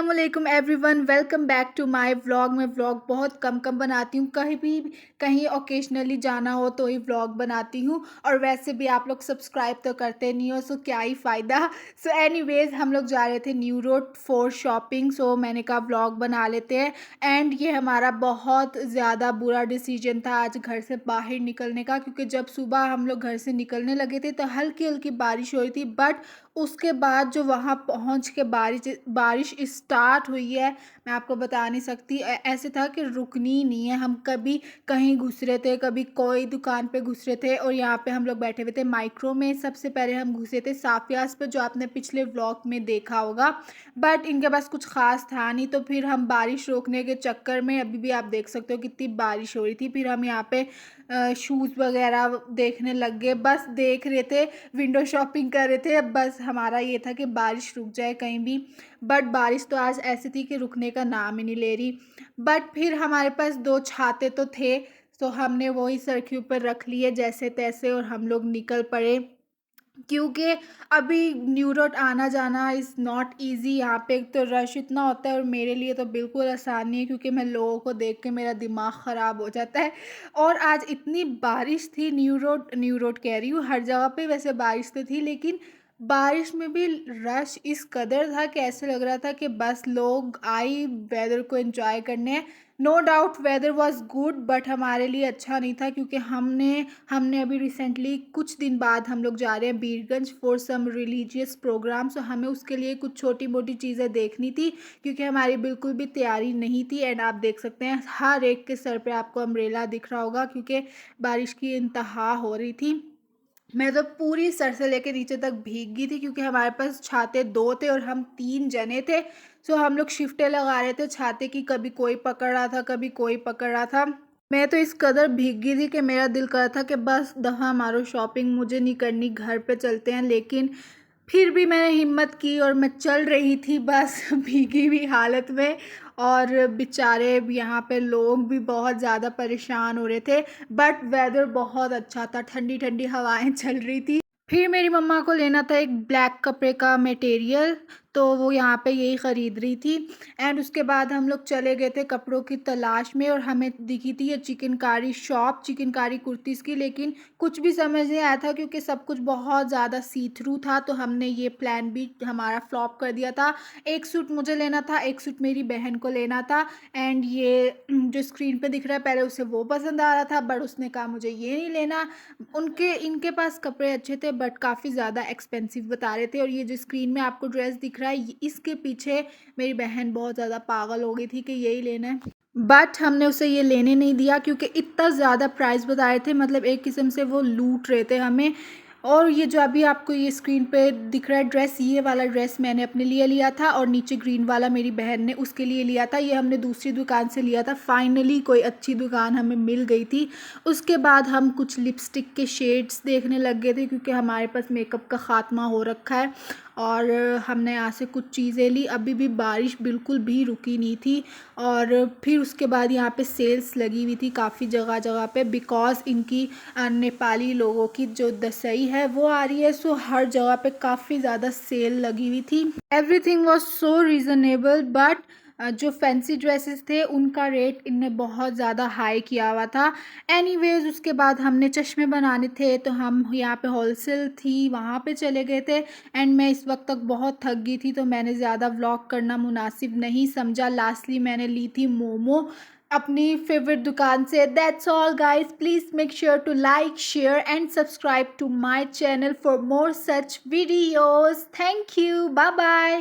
अस्सलामुअलैकुम everyone, welcome back to my vlog. मैं vlog बहुत कम कम बनाती हूँ, कहीं ओकेजनली जाना हो तो ही व्लॉग बनाती हूँ। और वैसे भी आप लोग सब्सक्राइब तो करते नहीं हो, सो क्या ही फ़ायदा। सो एनीवेज हम लोग जा रहे थे न्यू रोड फॉर शॉपिंग, सो मैंने कहा व्लॉग बना लेते हैं। एंड ये हमारा बहुत ज़्यादा बुरा डिसीजन था आज घर से बाहर निकलने का, क्योंकि जब सुबह हम लोग घर से निकलने लगे थे तो हल्की हल्की बारिश हो रही थी, बट उसके बाद जो वहाँ पहुँच के बारिश बारिश स्टार्ट हुई है, मैं आपको बता नहीं सकती। ऐसे था कि रुकनी ही नहीं है। हम कभी कहीं घुस रहे थे, कभी कोई दुकान पे घुस रहे थे, और यहाँ पे हम लोग बैठे हुए थे माइक्रो में। सबसे पहले हम घुसे थे साफियास पे, जो आपने पिछले व्लॉग में देखा होगा, बट इनके पास कुछ खास था नहीं। तो फिर हम बारिश रोकने के चक्कर में, अभी भी आप देख सकते हो कितनी बारिश हो रही थी, फिर हम यहाँ पे शूज़ वगैरह देखने लग गए। बस देख रहे थे, विंडो शॉपिंग कर रहे थे। बस हमारा ये था कि बारिश रुक जाए कहीं भी, बट बारिश तो आज ऐसी थी कि रुकने का नाम ही नहीं ले रही। बट फिर हमारे पास दो छाते तो थे, तो हमने वही सर के ऊपर रख लिए जैसे तैसे, और हम लोग निकल पड़े। क्योंकि अभी न्यू रोड आना जाना इज़ नॉट इजी। यहाँ पे एक तो रश इतना होता है, और मेरे लिए तो बिल्कुल आसान नहीं है, क्योंकि मैं लोगों को देख के मेरा दिमाग ख़राब हो जाता है। और आज इतनी बारिश थी, न्यू रोड कह रही हूँ, हर जगह पे वैसे बारिश तो थी, लेकिन बारिश में भी रश इस कदर था कि ऐसे लग रहा था कि बस लोग आए वेदर को एंजॉय करने। No doubt weather was good, but हमारे लिए अच्छा नहीं था, क्योंकि हमने अभी रिसेंटली कुछ दिन बाद हम लोग जा रहे हैं Birgunj for some religious program. So हमें उसके लिए कुछ छोटी मोटी चीज़ें देखनी थी, क्योंकि हमारी बिल्कुल भी तैयारी नहीं थी। एंड आप देख सकते हैं हर एक के सर पे आपको अम्ब्रेला दिख रहा होगा, क्योंकि बारिश की इंतहा हो रही थी। मैं तो पूरी सर से लेके नीचे तक भीग गई थी, क्योंकि हमारे पास छाते दो थे और हम तीन जने थे। सो हम लोग शिफ्टें लगा रहे थे छाते की, कभी कोई पकड़ रहा था, कभी कोई पकड़ रहा था। मैं तो इस कदर भीग गई थी कि मेरा दिल कर रहा था कि बस दफ़ा मारो शॉपिंग, मुझे नहीं करनी, घर पे चलते हैं। लेकिन फिर भी मैंने हिम्मत की और मैं चल रही थी बस भीगी हुई हालत में। और बेचारे यहाँ पे लोग भी बहुत ज़्यादा परेशान हो रहे थे, बट वेदर बहुत अच्छा था, ठंडी ठंडी हवाएं चल रही थी। फिर मेरी मम्मा को लेना था एक ब्लैक कपड़े का मटेरियल, तो वो यहाँ पे यही ख़रीद रही थी। एंड उसके बाद हम लोग चले गए थे कपड़ों की तलाश में, और हमें दिखी थी ये चिकनकारी शॉप, चिकनकारी कुर्तीज़ की। लेकिन कुछ भी समझ नहीं आया था, क्योंकि सब कुछ बहुत ज़्यादा सी थ्रू था, तो हमने ये प्लान भी हमारा फ्लॉप कर दिया था। एक सूट मुझे लेना था, एक सूट मेरी बहन को लेना था। एंड ये जो स्क्रीन पे दिख रहा है, पहले उसे वो पसंद आ रहा था, बट उसने कहा मुझे ये नहीं लेना। इनके पास कपड़े अच्छे थे, बट काफ़ी ज़्यादा एक्सपेंसिव बता रहे थे। और ये जो स्क्रीन में आपको ड्रेस दिख रहा है, इसके पीछे मेरी बहन बहुत ज़्यादा पागल हो गई थी कि यही लेना है, बट हमने उसे ये लेने नहीं दिया, क्योंकि इतना ज़्यादा प्राइस बता रहे थे, मतलब एक किस्म से वो लूट रहे थे हमें। और ये जो अभी आपको ये स्क्रीन पे दिख रहा है ड्रेस, ये वाला ड्रेस मैंने अपने लिए लिया था, और नीचे ग्रीन वाला मेरी बहन ने उसके लिए लिया था। ये हमने दूसरी दुकान से लिया था। फाइनली कोई अच्छी दुकान हमें मिल गई थी। उसके बाद हम कुछ लिपस्टिक के शेड्स देखने लग गए थे, क्योंकि हमारे पास मेकअप का ख़ात्मा हो रखा है। और हमने यहाँ से कुछ चीज़ें ली। अभी भी बारिश बिल्कुल भी रुकी नहीं थी। और फिर उसके बाद यहाँ पे सेल्स लगी हुई थी काफ़ी जगह जगह पे, बिकॉज़ इनकी नेपाली लोगों की जो दसई है वो आ रही है। सो हर जगह पे काफ़ी ज़्यादा सेल लगी हुई थी। Everything was so reasonable, but जो फैंसी ड्रेसेस थे उनका रेट इनने बहुत ज़्यादा हाई किया हुआ था। एनीवेज उसके बाद हमने चश्मे बनाने थे, तो हम यहाँ पे होलसेल थी वहाँ पे चले गए थे। एंड मैं इस वक्त तक बहुत थक गई थी, तो मैंने ज़्यादा व्लॉग करना मुनासिब नहीं समझा। लास्टली मैंने ली थी मोमो अपनी फेवरेट दुकान से। That's all guys, please make sure to like, share and subscribe to my channel for more such videos. Thank you, bye bye.